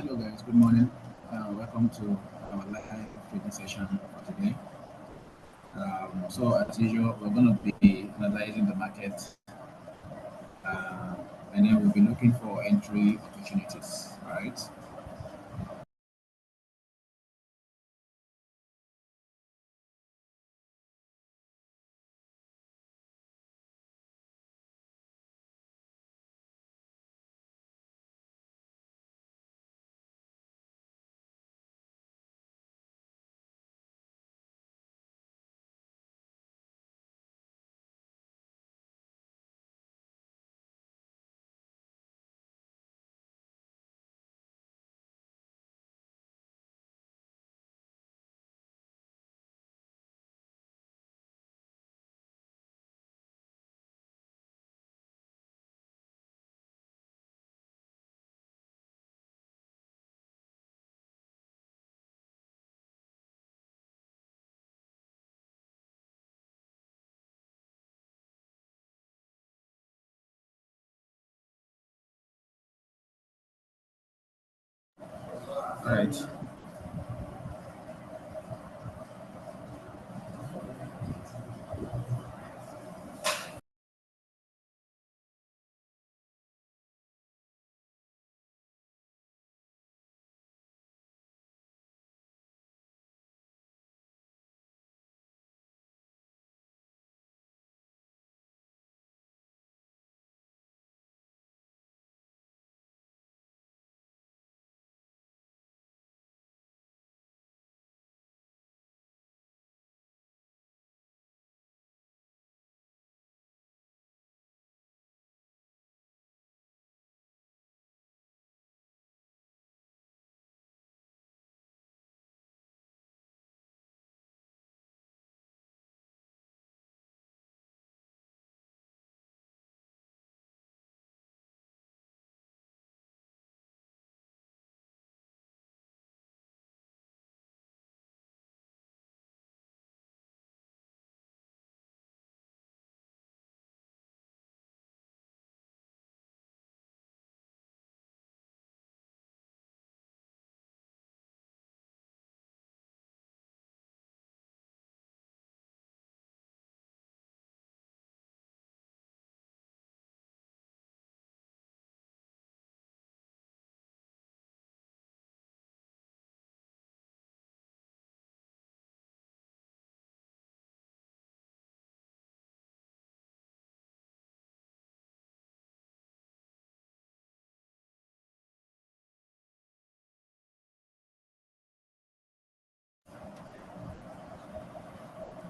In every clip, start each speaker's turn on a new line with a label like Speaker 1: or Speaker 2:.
Speaker 1: Hello guys, good morning. Welcome to our live trading session for today. So as usual, we're going to be analyzing the market, uh, and then we'll be looking for entry opportunities. Right. All right.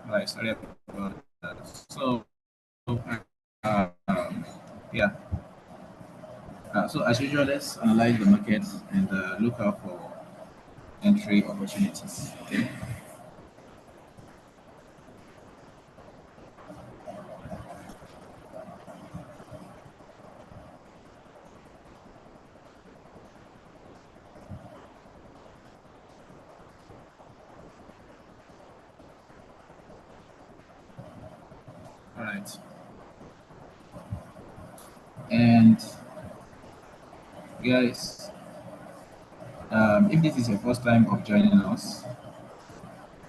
Speaker 1: All right. Sorry about that. So, uh, um, yeah. So as usual, let's analyze the market and look out for entry opportunities. Okay. All right. And guys, if this is your first time of joining us,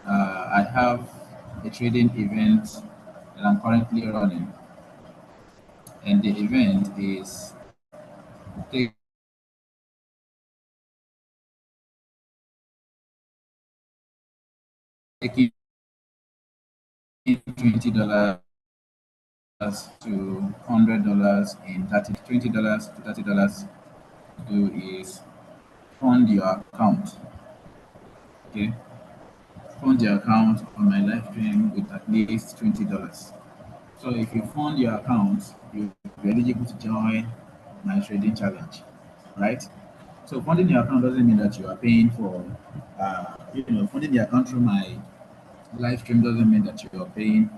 Speaker 1: I have a trading event that I'm currently running, and the event is taking $20 to $100 in 30 $20 to $30 do is fund your account. Okay, fund your account on my live stream with at least $20. So if you fund your account, you'll be eligible to join my trading challenge, right? So funding your account doesn't mean that you are paying for, funding the account through my live stream doesn't mean that you are paying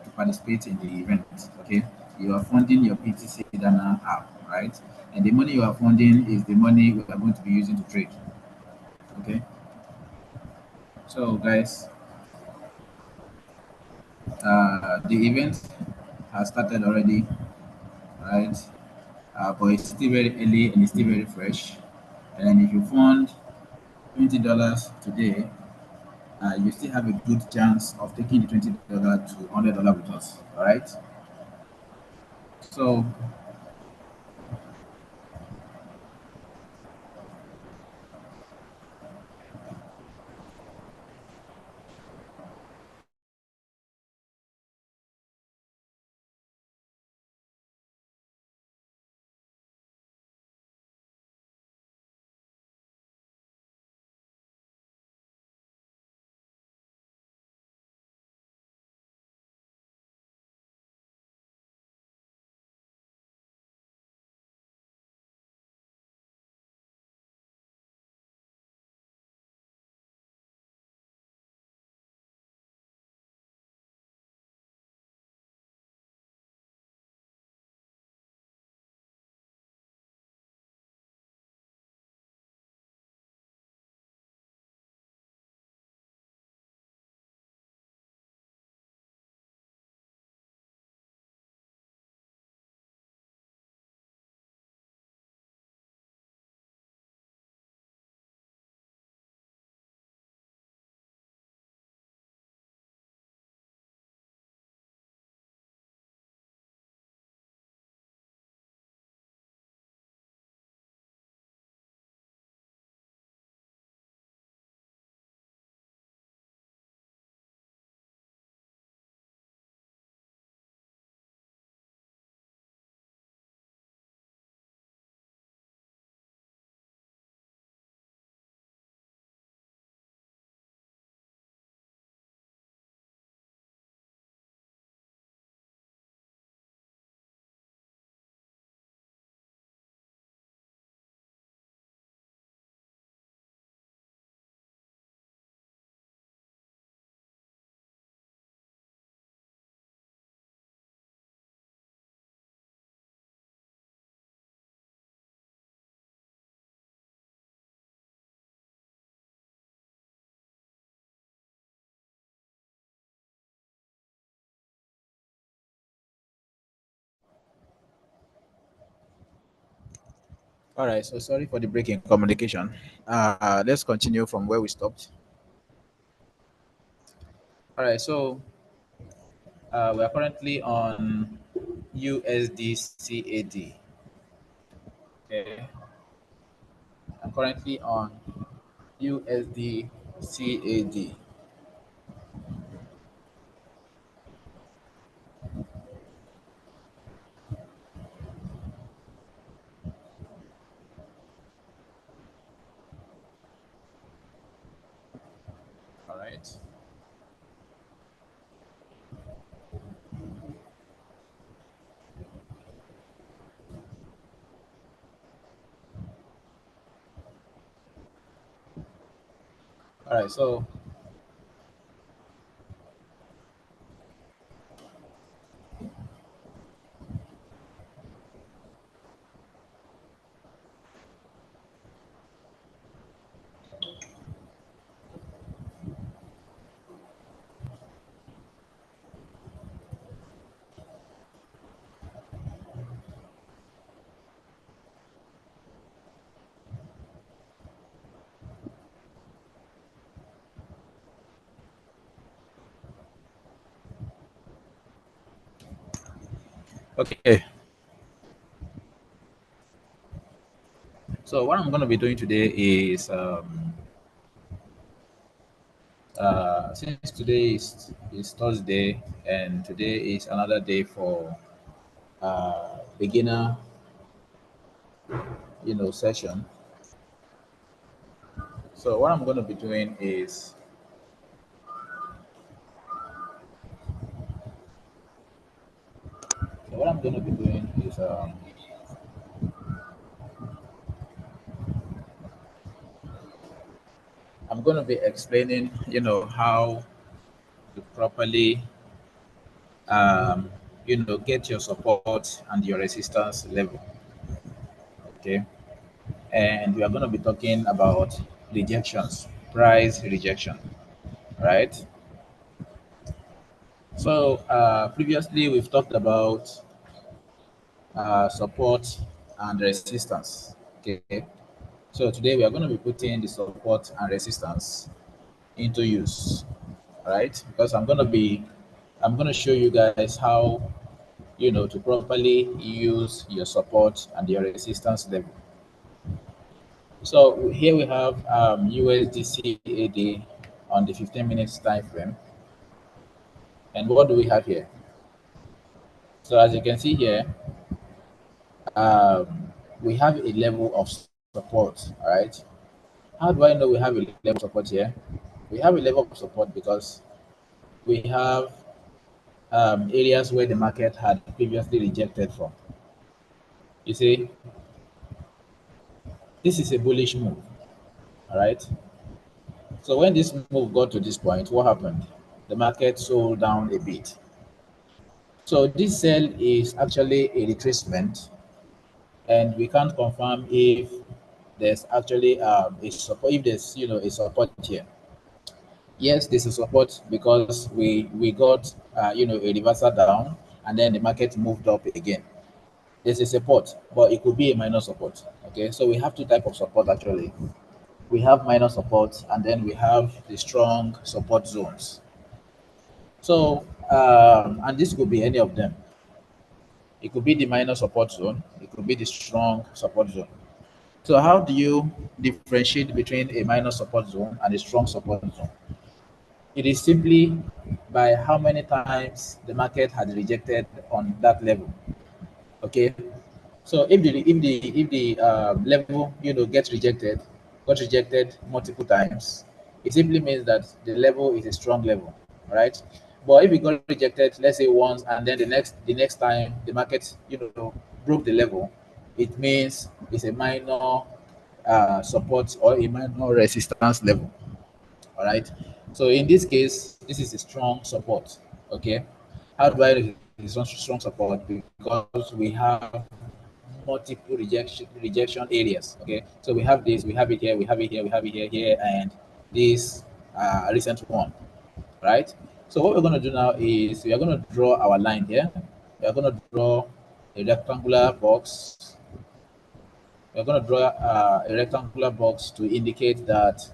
Speaker 1: to participate in the event. Okay, you are funding your BtcDana app, right? And the money you are funding is the money we are going to be using to trade. Okay, so guys, the event has started already, right? But it's still very early and it's still very fresh. And if you fund $20 today, you still have a good chance of taking the $20 to $100 with us. All right. So, all right. So sorry for the break in communication. Let's continue from where we stopped. All right. So we are currently on USDCAD. Okay. I'm currently on USDCAD. All right. All right. So okay. So what I'm going to be doing today is since today is Thursday and today is another day for beginner, session. So what I'm going to be doing is so what I'm going to be doing is I'm going to be explaining, how to properly, um, get your support and your resistance level. Okay, and we are going to be talking about rejections, price rejection, right? So previously we've talked about support and resistance. Okay, So today we are going to be putting the support and resistance into use, all right? Because I'm going to show you guys how, to properly use your support and your resistance level. So here we have USDCAD on the 15 minutes time frame. And what do we have here? So as you can see here, we have a level of support, all right? How do I know we have a level of support here? We have a level of support because we have areas where the market had previously rejected from. You see, this is a bullish move, all right? So when this move got to this point, what happened? The market sold down a bit. So this sell is actually a retracement, and we can't confirm if there's actually a support. If there's a support here, yes, there's a support because we got a reversal down, and then the market moved up again. There's a support, but it could be a minor support. Okay, so we have two types of support actually. We have minor support, and then we have the strong support zones. So, and this could be any of them. It could be the minor support zone. It could be the strong support zone. So, how do you differentiate between a minor support zone and a strong support zone? It is simply by how many times the market has rejected on that level. Okay, so if the level got rejected multiple times, it simply means that the level is a strong level, right? But if it got rejected, let's say once, and then the next time the market broke the level, it means it's a minor support or a minor resistance level. All right. So in this case, this is a strong support. Okay. How do I know it's a strong support? Because we have multiple rejection areas. Okay. So we have this, we have it here, we have it here, we have it here, and this recent one. Right. So what we're going to do now is we are going to draw our line here. We are going to draw a rectangular box. We're going to draw a rectangular box to indicate that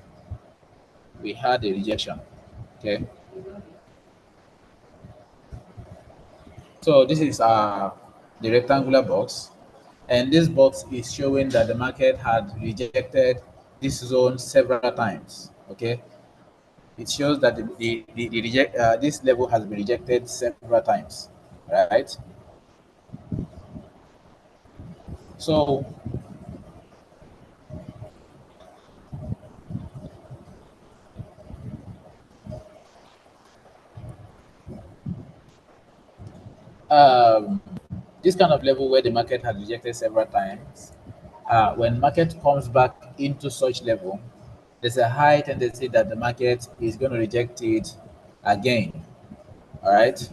Speaker 1: we had a rejection. Okay. So this is the rectangular box, and this box is showing that the market had rejected this zone several times. Okay, it shows that this level has been rejected several times, right? So um, this kind of level where the market has rejected several times, when market comes back into such level, there's a high tendency that the market is going to reject it again. All right,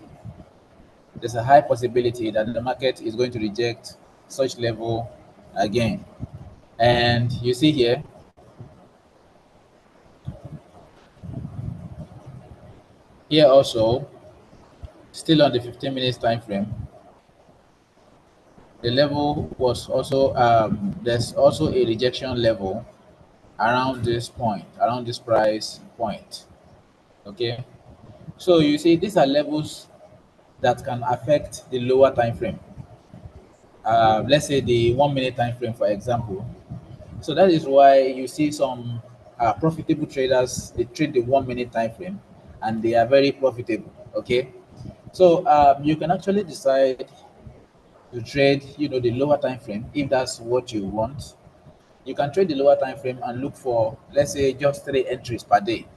Speaker 1: there's a high possibility that the market is going to reject such level again. And you see here also, still on the 15 minutes time frame, the level was also there's also a rejection level around this point, around this price point. Okay, so you see these are levels that can affect the lower time frame. Let's say the 1 minute time frame, for example. So that is why you see some profitable traders, they trade the 1 minute time frame and they are very profitable. Okay. So you can actually decide to trade, the lower time frame if that's what you want. You can trade the lower time frame and look for, let's say, just 3 entries per day.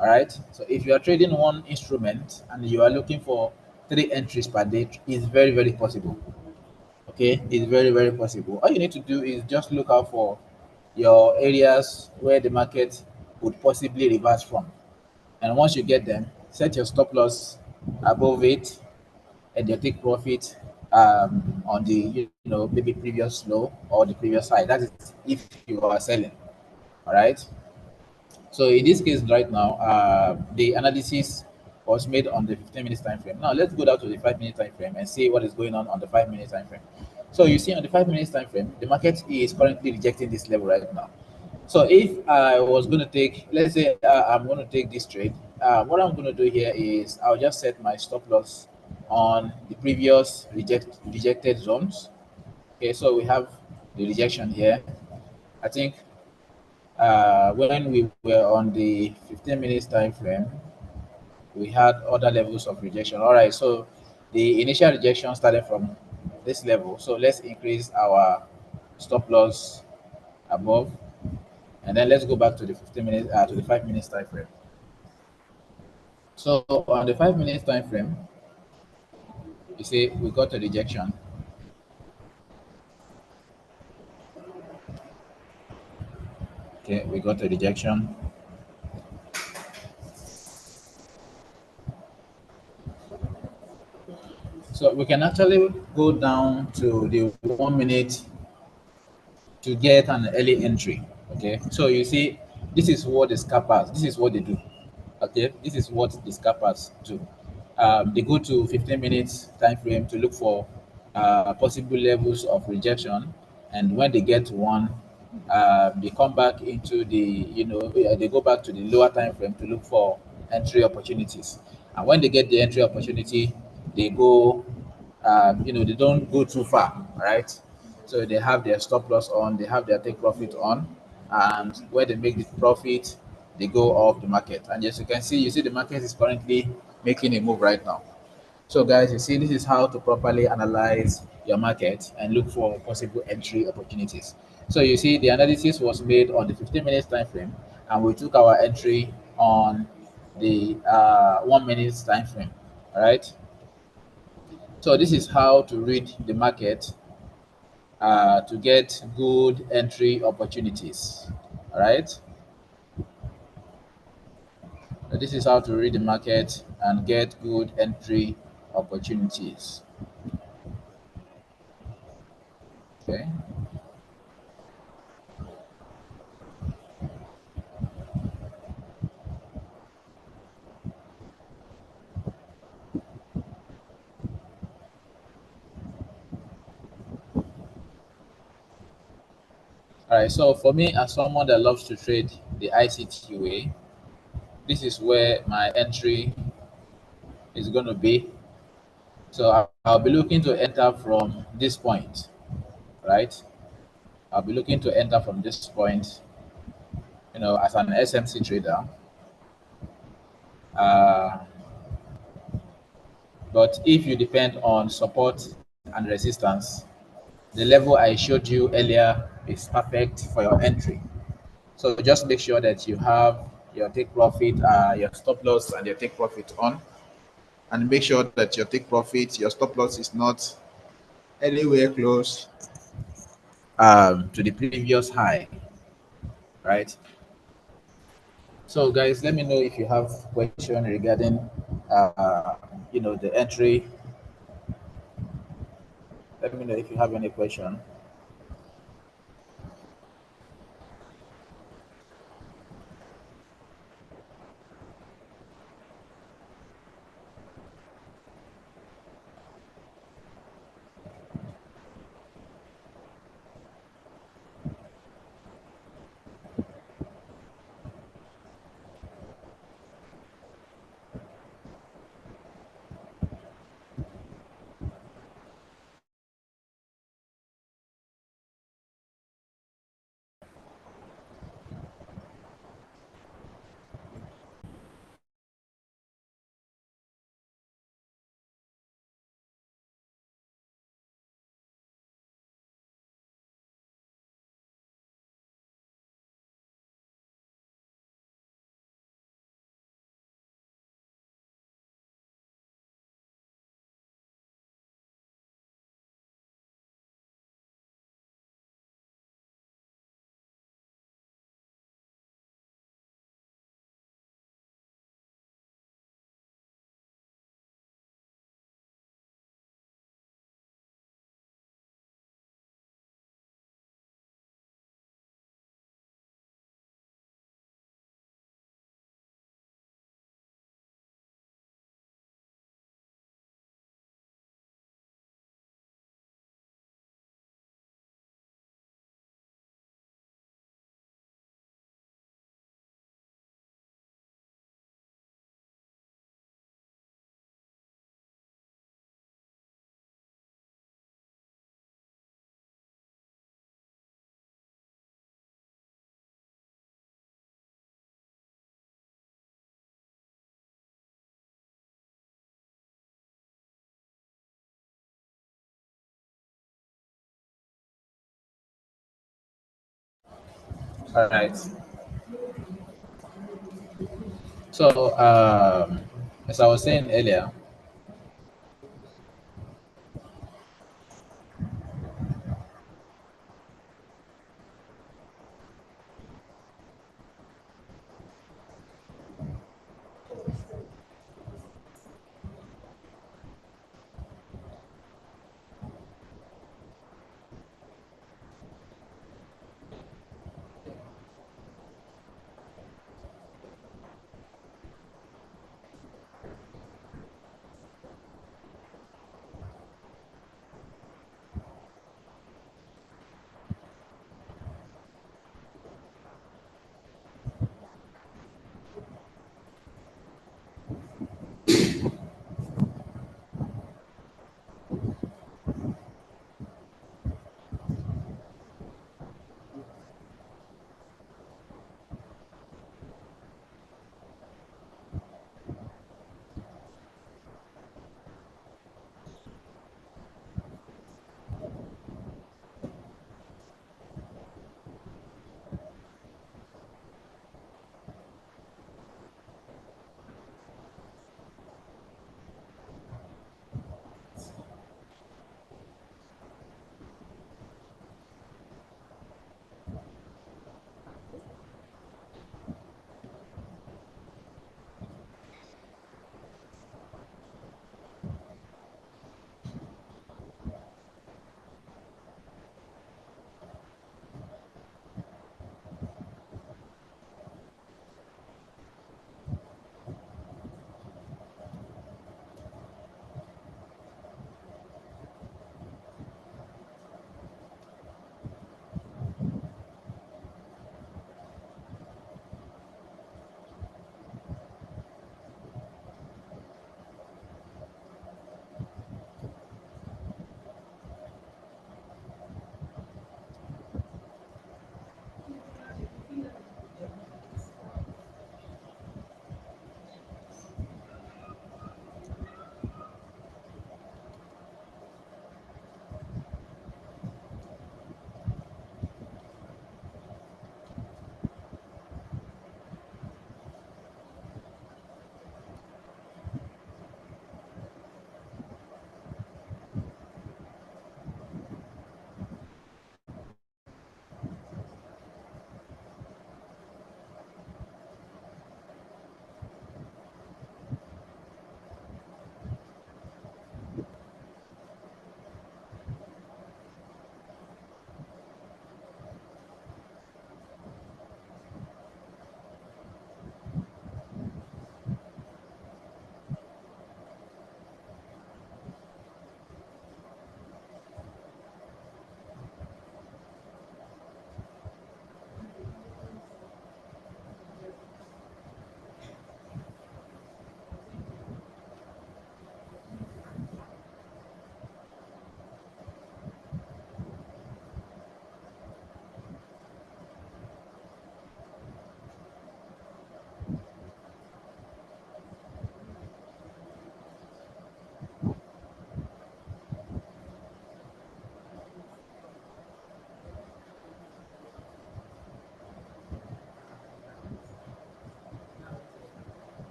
Speaker 1: All right. So if you are trading one instrument and you are looking for 3 entries per day, it's very, very possible. Okay, it's very, very possible. All you need to do is just look out for your areas where the market would possibly reverse from. And once you get them, set your stop loss above it and you take profit on the maybe previous low or the previous high. That is if you are selling. All right. So in this case right now, the analysis was made on the 15 minutes time frame. Now let's go down to the 5 minute time frame and see what is going on the 5 minute time frame. So you see on the 5 minutes time frame, the market is currently rejecting this level right now. So if I was going to take, let's say I'm going to take this trade, what I'm going to do here is I'll just set my stop loss on the previous rejected zones. Okay, so we have the rejection here. I think when we were on the 15 minutes time frame, we had other levels of rejection. All right, so the initial rejection started from this level. So let's increase our stop loss above, and then let's go back to the 15 minutes to the 5 minutes time frame. So on the 5 minutes time frame, you see we got a rejection. Okay, we got a rejection. So we can actually go down to the 1 minute to get an early entry. Okay, so you see, this is what the scalpers, this is what they do. Okay, this is what the scalpers do. They go to 15 minutes time frame to look for possible levels of rejection, and when they get one, they come back into the, they go back to the lower time frame to look for entry opportunities. And when they get the entry opportunity, they go, they don't go too far, right? So they have their stop loss on, they have their take profit on, and where they make the profit, they go off the market. And as you can see, you see the market is currently making a move right now. So guys, you see, this is how to properly analyze your market and look for possible entry opportunities. So you see, the analysis was made on the 15 minutes time frame, and we took our entry on the 1 minute time frame. All right. So this is how to read the market to get good entry opportunities. All right. So this is how to read the market and get good entry opportunities. Okay. All right. So for me, as someone that loves to trade the ICT way, this is where my entry is going to be. So I'll be looking to enter from this point, right? I'll be looking to enter from this point, as an SMC trader. Uh, but if you depend on support and resistance, the level I showed you earlier is perfect for your entry. So just make sure that you have your take profit, your stop loss, and your take profit on, and make sure that your take profit, your stop loss is not anywhere close to the previous high, right? So guys, let me know if you have question regarding, the entry. Let me know if you have any question. All right. So, as I was saying earlier,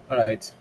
Speaker 1: all right.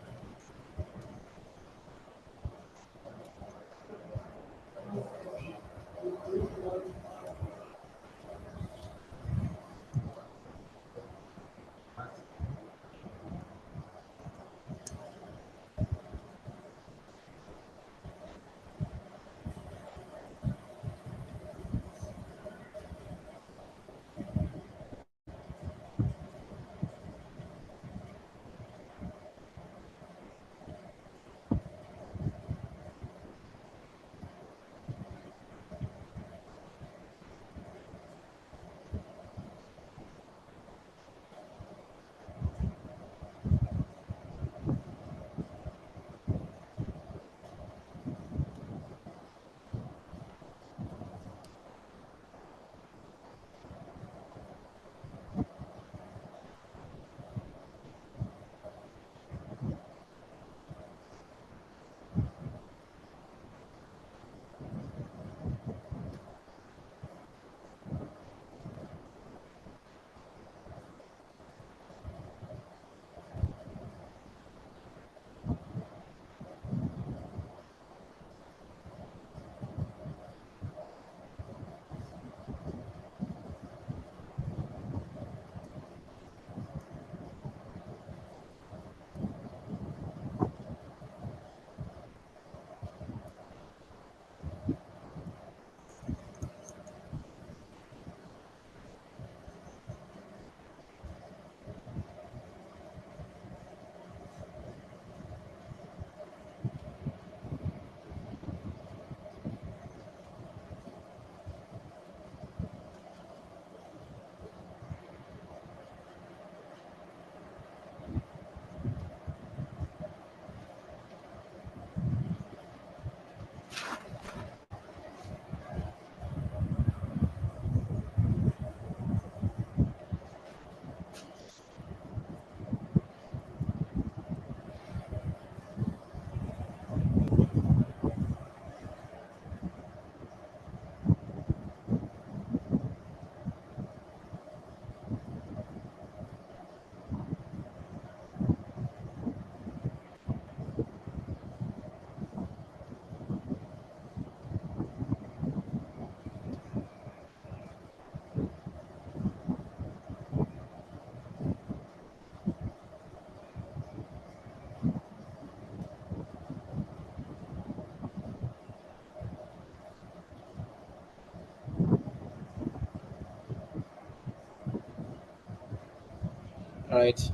Speaker 1: All right.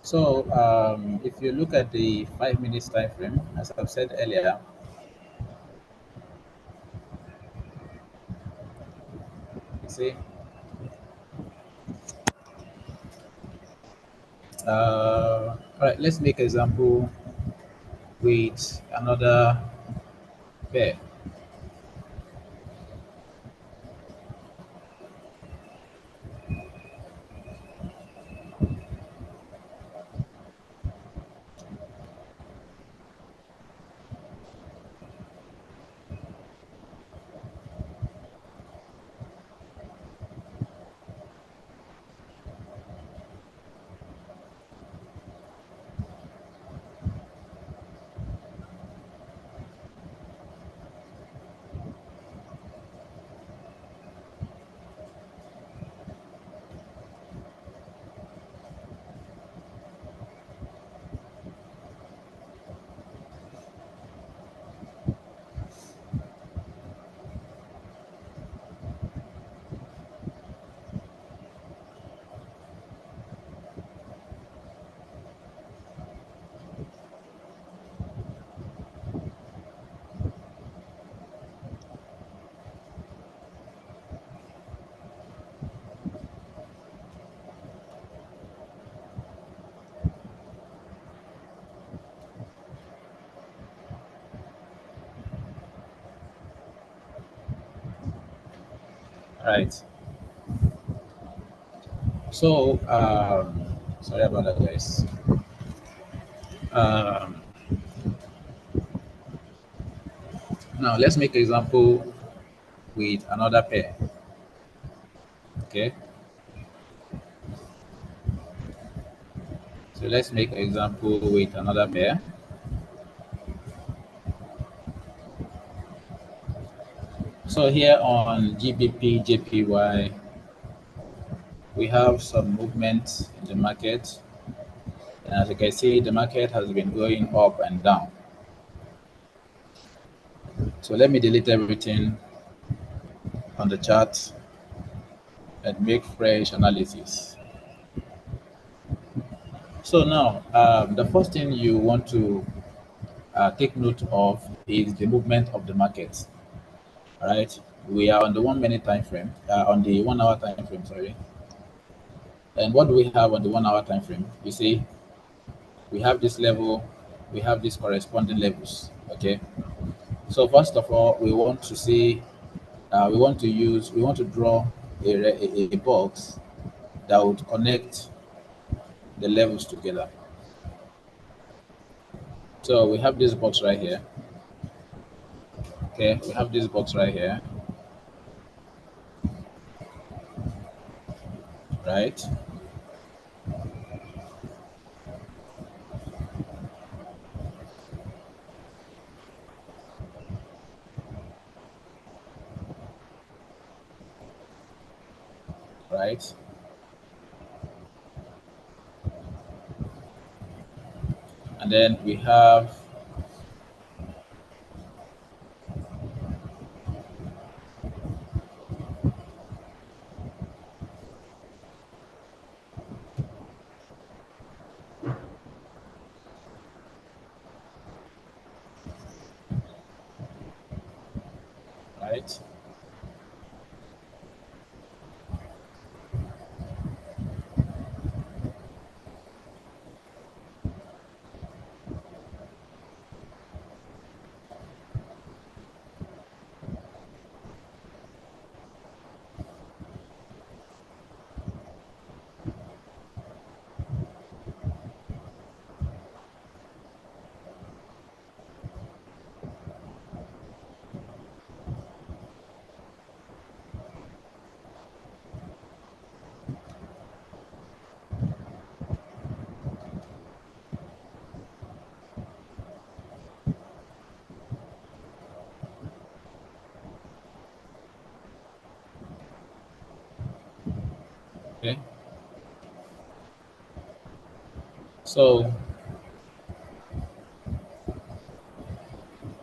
Speaker 1: So if you look at the 5 minutes time frame, as I've said earlier, you see, all right, let's make example with another pair. All right. So sorry about that, guys. Um, Now let's make example with another pair. Okay. So let's make example with another pair. So here on GBP, JPY, we have some movement in the market. And as you can see, the market has been going up and down. So let me delete everything on the chart and make fresh analysis. So now, the first thing you want to take note of is the movement of the market. All right, we are on the 1 minute time frame, on the 1 hour time frame, sorry. And what do we have on the 1 hour time frame? You see, we have this level, we have these corresponding levels. Okay, so first of all, we want to see, we want to draw a box that would connect the levels together. So we have this box right here. Okay, we have this box right here, right? Right, and then we have, right, okay. So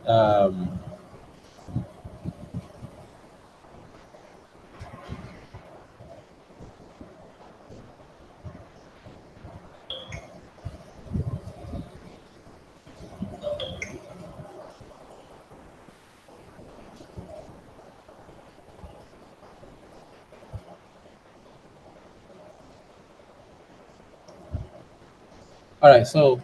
Speaker 1: um, All right, so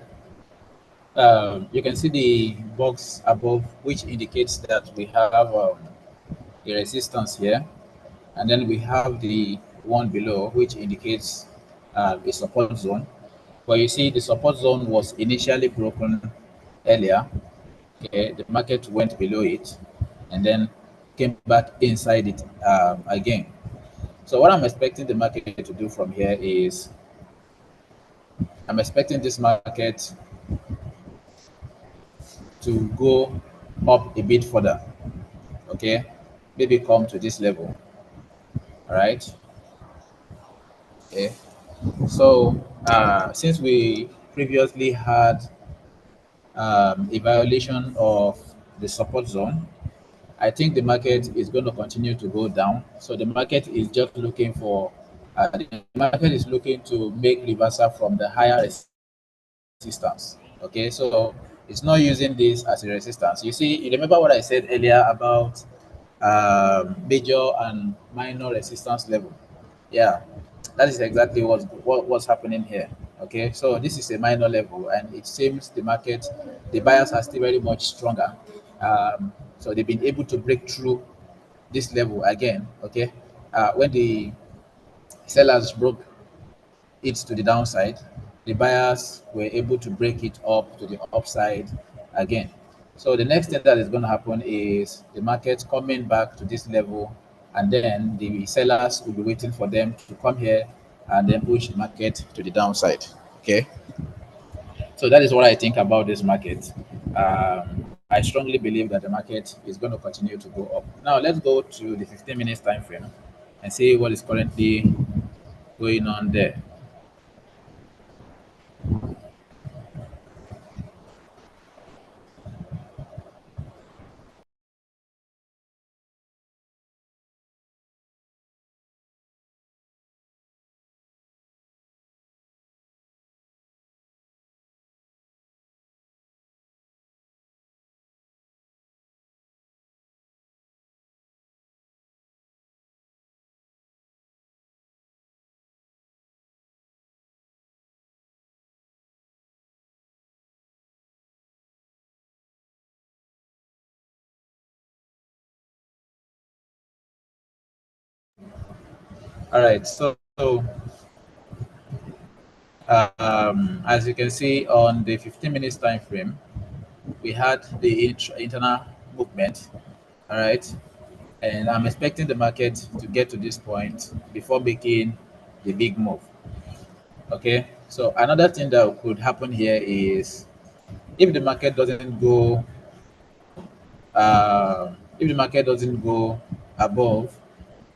Speaker 1: you can see the box above, which indicates that we have a resistance here, and then we have the one below, which indicates a support zone. But you see, the support zone was initially broken earlier. Okay, the market went below it, and then came back inside it again. So what I'm expecting the market to do from here is I'm expecting this market to go up a bit further. Okay, maybe come to this level. All right. Okay. So since we previously had a violation of the support zone, I think the market is going to continue to go down. So the market is just looking for, the market is looking to make reversal from the higher resistance. Okay, so it's not using this as a resistance. You see, you remember what I said earlier about major and minor resistance level. Yeah, that is exactly what's happening here. Okay, so this is a minor level, and it seems the market, the buyers are still very much stronger. So they've been able to break through this level again. Okay, when the sellers broke it to the downside, the buyers were able to break it up to the upside again. So the next thing that is going to happen is the market coming back to this level, and then the sellers will be waiting for them to come here and then push the market to the downside. Okay, so that is what I think about this market. I strongly believe that the market is going to continue to go up. Now let's go to the 15 minutes time frame and see what is currently going on there. All right, so as you can see on the 15 minutes time frame, we had the internal movement. All right, and I'm expecting the market to get to this point before making the big move. Okay, so another thing that could happen here is if the market doesn't go, if the market doesn't go above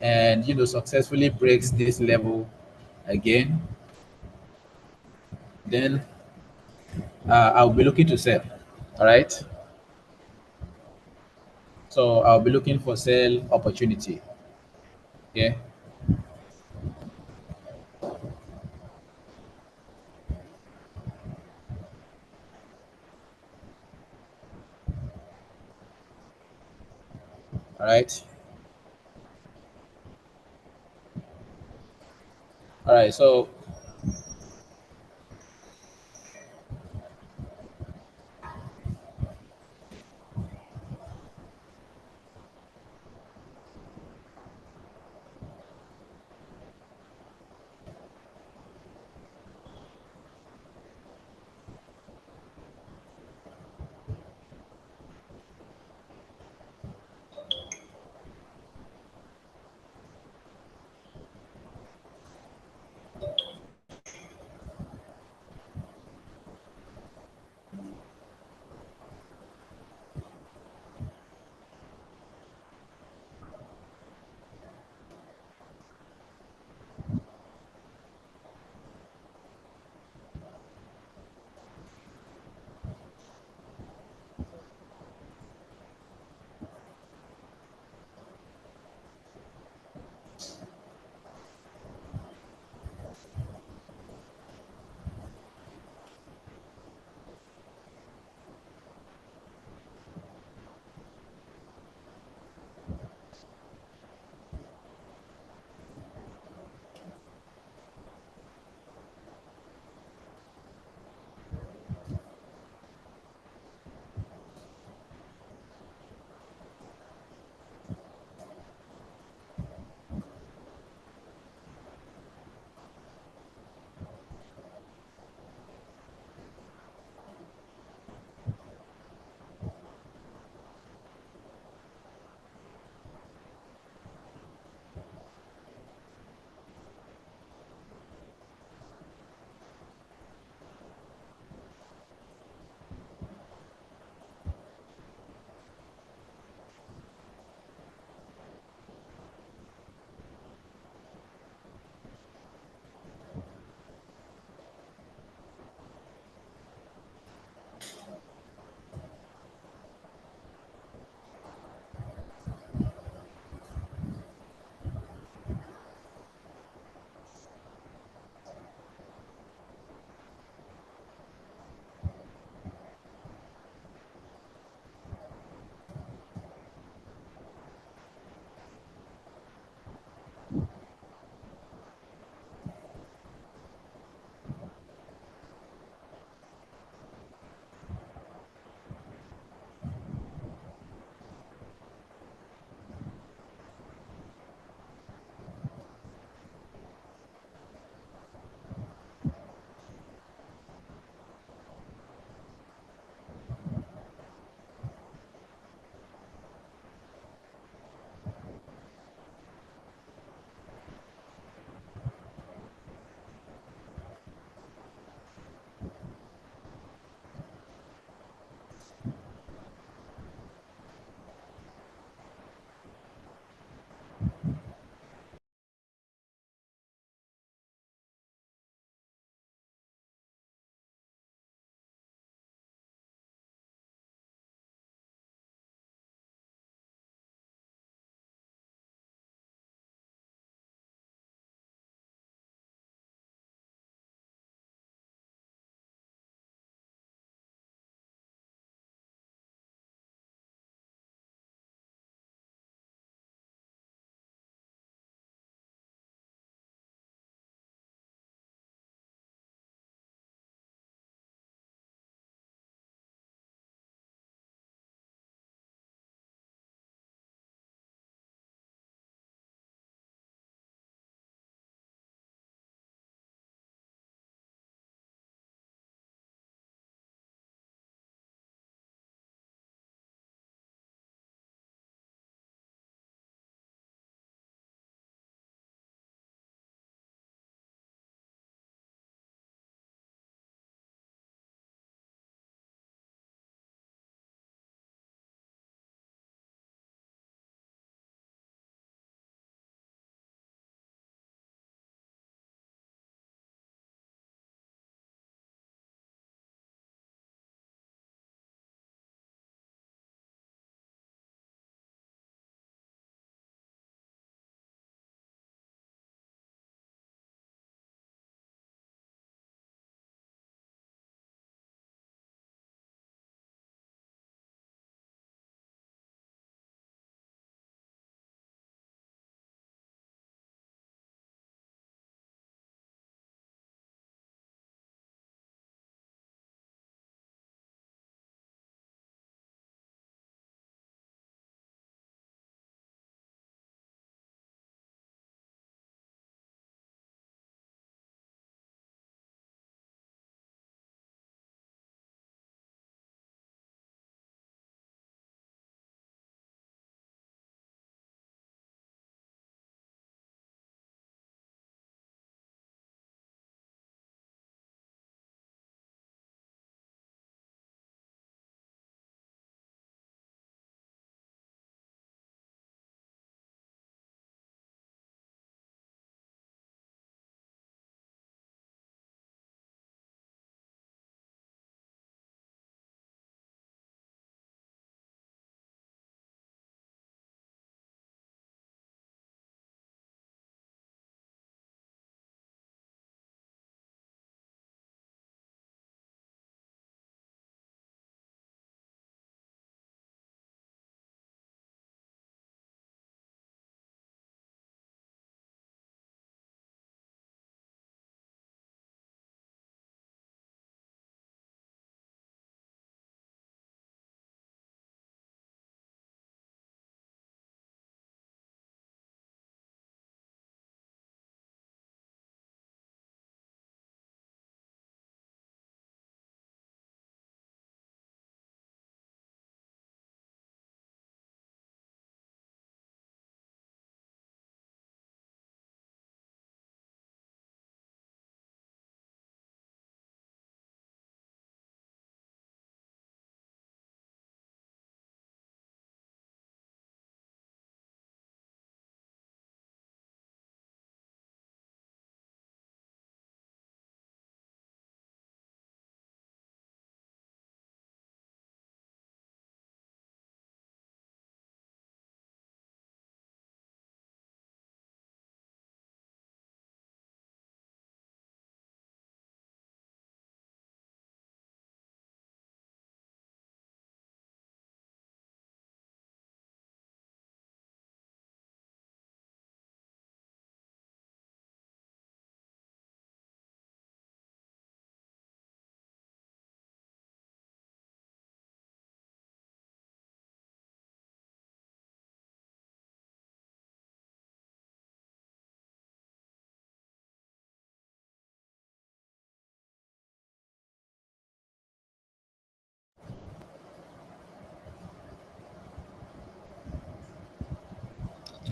Speaker 1: and successfully breaks this level again, then I'll be looking to sell. All right, so I'll be looking for sell opportunity. Okay. All right. All right. So,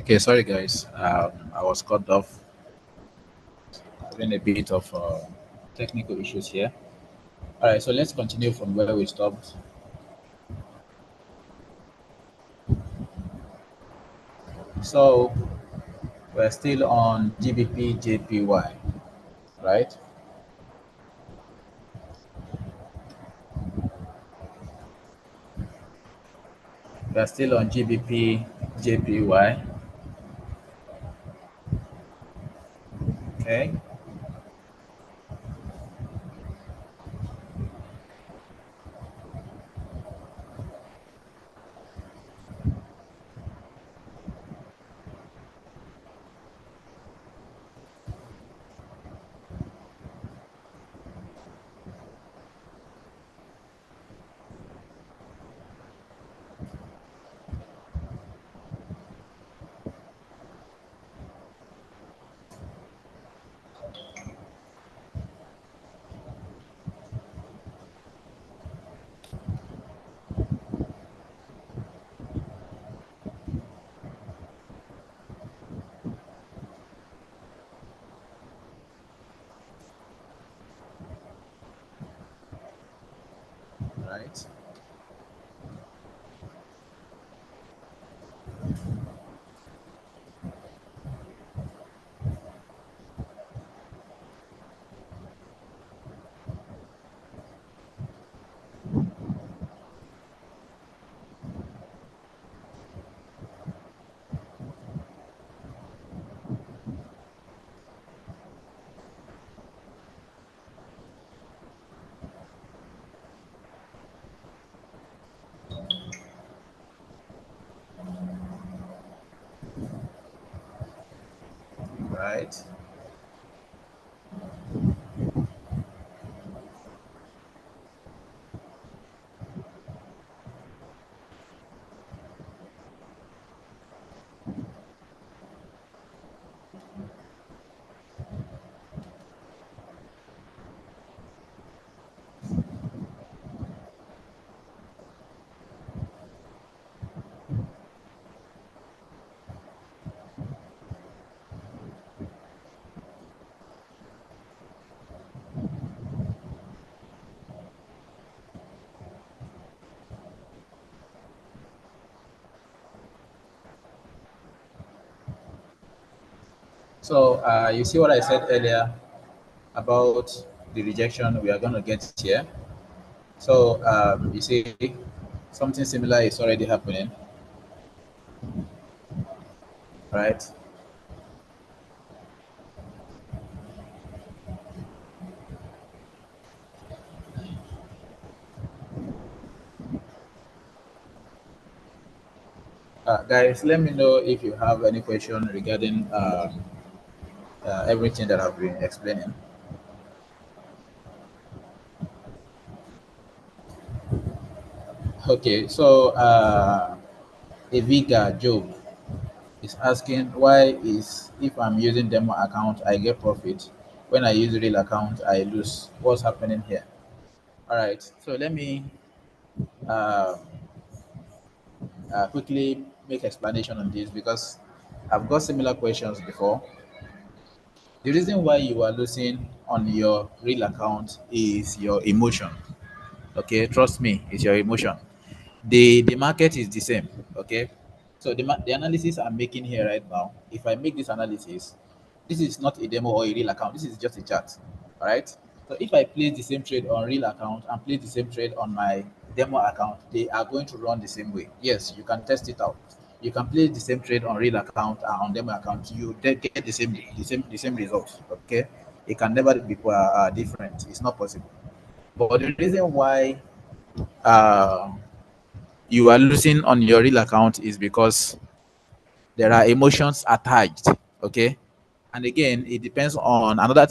Speaker 1: Okay, sorry guys. I was cut off, having a bit of technical issues here. All right, so let's continue from where we stopped. So we're still on GBP JPY, right? We're still on GBP JPY. Okay, right. Right. So you see what I said earlier about the rejection we are going to get here. So you see, something similar is already happening, right? Guys, let me know if you have any question regarding everything that I've been explaining. Okay, so Eviga Job is asking why is if I'm using demo account I get profit, when I use real account I lose. What's happening here? All right, so let me uh, quickly make explanation on this because I've got similar questions before. The reason why you are losing on your real account is your emotion. Okay, trust me, it's your emotion. The market is the same. Okay, so the analysis I'm making here right now, if I make this analysis, this is not a demo or a real account, this is just a chart. All right, so if I place the same trade on real account and place the same trade on my demo account, they are going to run the same way. Yes, you can test it out. You can place the same trade on real account and on demo account, you get the same results. Okay, it can never be different. It's not possible. But the reason why uh, you are losing on your real account is because there are emotions attached. Okay, and again, it depends on another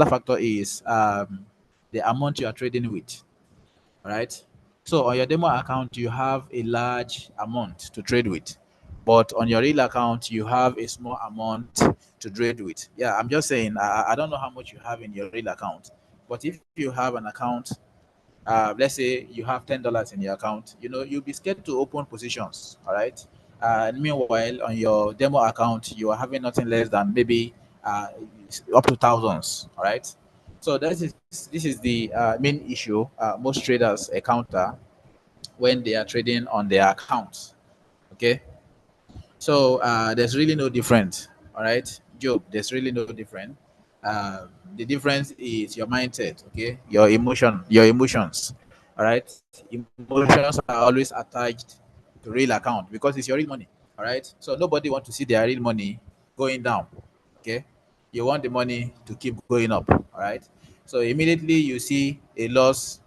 Speaker 1: factor is the amount you are trading with. All right. So on your demo account, you have a large amount to trade with, but on your real account, you have a small amount to trade with. Yeah, I'm just saying. I don't know how much you have in your real account, but if you have an account, let's say you have $10 in your account, you'll be scared to open positions. All right, Meanwhile, on your demo account, you are having nothing less than maybe uh, up to thousands. All right. So this is the main issue most traders encounter when they are trading on their accounts. Okay. So there's really no difference. All right, Job. There's really no difference. The difference is your mindset. Okay, your emotions. All right, emotions are always attached to real account because it's your real money. All right, so nobody want to see their real money going down. Okay, you want the money to keep going up. All right, so immediately you see a loss,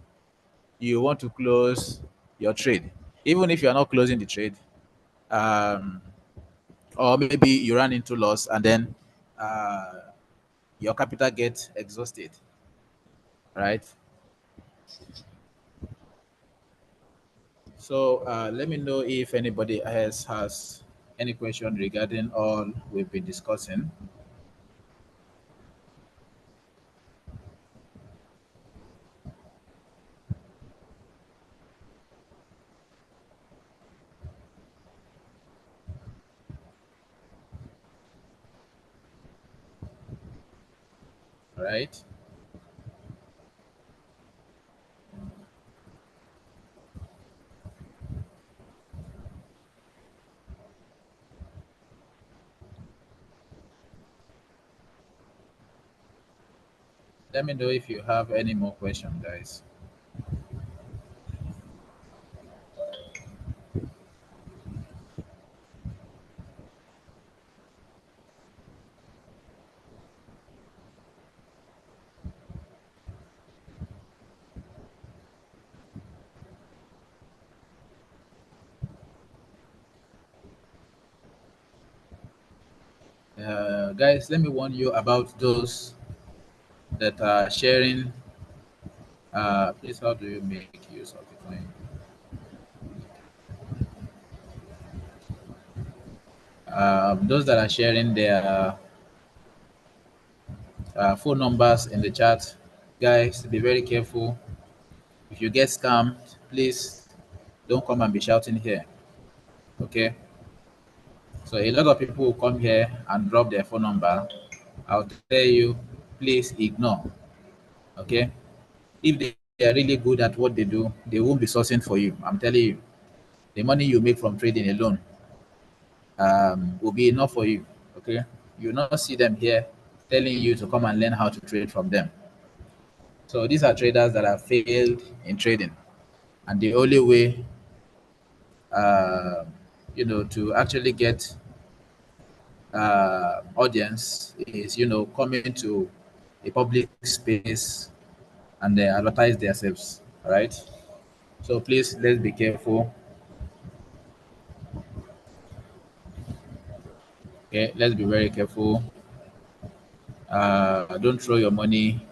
Speaker 1: you want to close your trade, even if you are not closing the trade. Um, or maybe you run into loss and then uh, your capital gets exhausted, right? So let me know if anybody else has any question regarding all we've been discussing. All right, let me know if you have any more question, guys. Guys, let me warn you about those that are sharing. Please, how do you make use of the coin? Those that are sharing their phone numbers in the chat, guys, be very careful. If you get scammed, please don't come and be shouting here. Okay. So a lot of people will come here and drop their phone number. I'll tell you, please ignore. Okay. If they are really good at what they do, they won't be sourcing for you. I'm telling you, the money you make from trading alone will be enough for you. Okay. You will not see them here telling you to come and learn how to trade from them. So these are traders that have failed in trading, and the only way, uh, to actually get audience is coming to a public space and they advertise themselves. All right. So please let's be careful. Okay, let's be very careful. Don't throw your money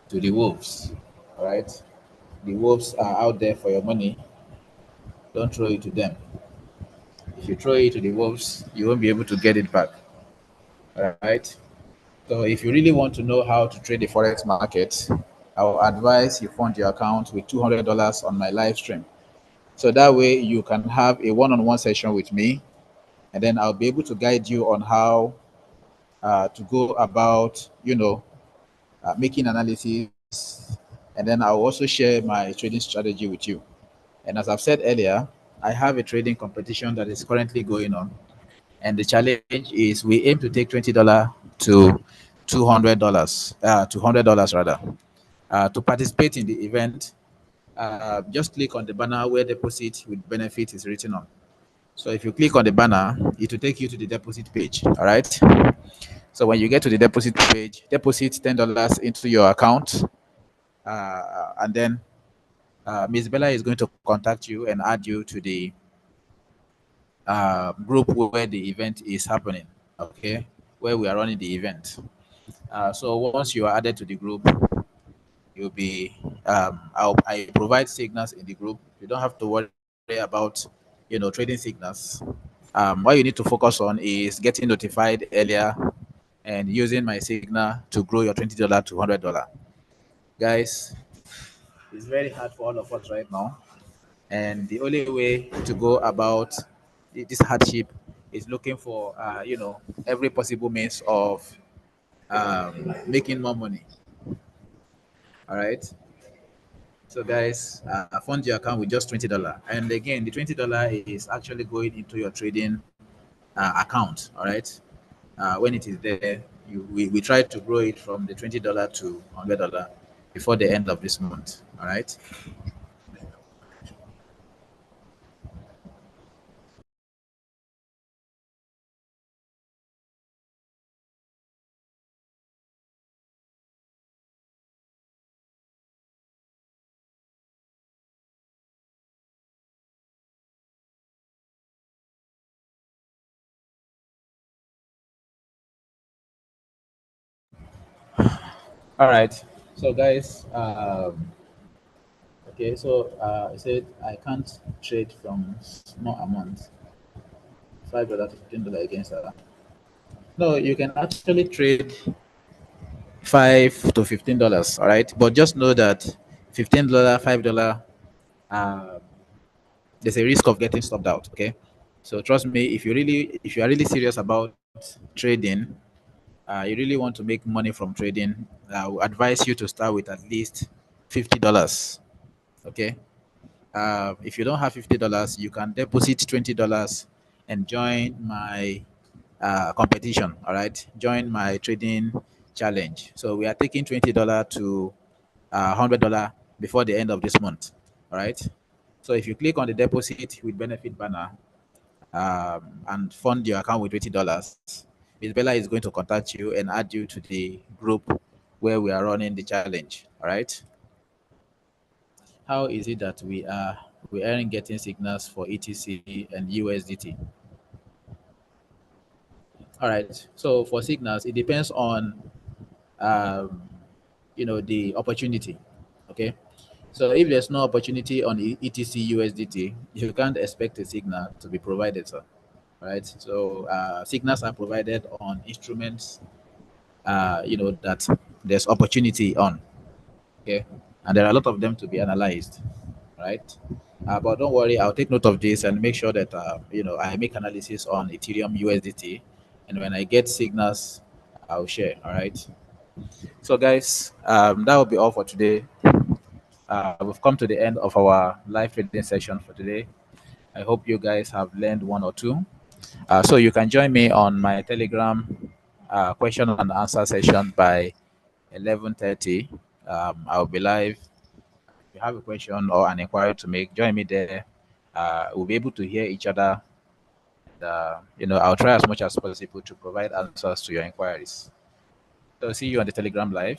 Speaker 1: to the wolves. All right. The wolves are out there for your money. Don't throw it to them. If you throw it to the wolves, you won't be able to get it back. All right. So if you really want to know how to trade the forex market, I will advise you fund your account with $200 on my live stream. So that way you can have a one-on-one session with me, and then I'll be able to guide you on how to go about, making analysis, and then I'll also share my trading strategy with you. And as I've said earlier, I have a trading competition that is currently going on, and the challenge is we aim to take $20 to $200, $200 rather. To participate in the event, just click on the banner where deposit with benefit is written on. So if you click on the banner, it will take you to the deposit page. All right. So when you get to the deposit page, deposit $10 into your account, and then Ms. Bella is going to contact you and add you to the group where the event is happening. Okay, where we are running the event. So once you are added to the group, you'll be I provide signals in the group. You don't have to worry about trading signals. What you need to focus on is getting notified earlier and using my signal to grow your $20 to $100. Guys, it's very hard for all of us right now, and the only way to go about this hardship is looking for every possible means of making more money. All right. So guys, fund your account with just $20, and again, the $20 is actually going into your trading account. All right. When it is there, we try to grow it from the $20 to $100 before the end of this month. All right. All right. So guys, okay. So I said I can't trade from small amounts, $5 to $15 against that. No, you can actually trade $5 to $15. All right, but just know that $15, $5, uh, there's a risk of getting stopped out. Okay, so trust me, if you are really serious about trading, you really want to make money from trading, I would advise you to start with at least $50. Okay, if you don't have $50, you can deposit $20 and join my competition. All right, join my trading challenge. So we are taking $20 to $100 before the end of this month. All right. So if you click on the deposit with benefit banner and fund your account with $20, Miss Bella is going to contact you and add you to the group where we are running the challenge. All right. How is it that we aren't getting signals for ETC and USDT? All right. So for signals, it depends on um, the opportunity. Okay. So if there's no opportunity on ETC USDT, you can't expect a signal to be provided, sir. Right. So signals are provided on instruments, that there's opportunity on. Okay. And there are a lot of them to be analyzed. Right. But don't worry, I'll take note of this and make sure that I make analysis on Ethereum USDT, and when I get signals, I'll share. All right. So guys, that will be all for today. We've come to the end of our live trading session for today. I hope you guys have learned one or two. So you can join me on my Telegram question and answer session by 11:30. I'll be live. If you have a question or an inquiry to make, join me there. We'll be able to hear each other. And, I'll try as much as possible to provide answers to your inquiries. So see you on the Telegram live.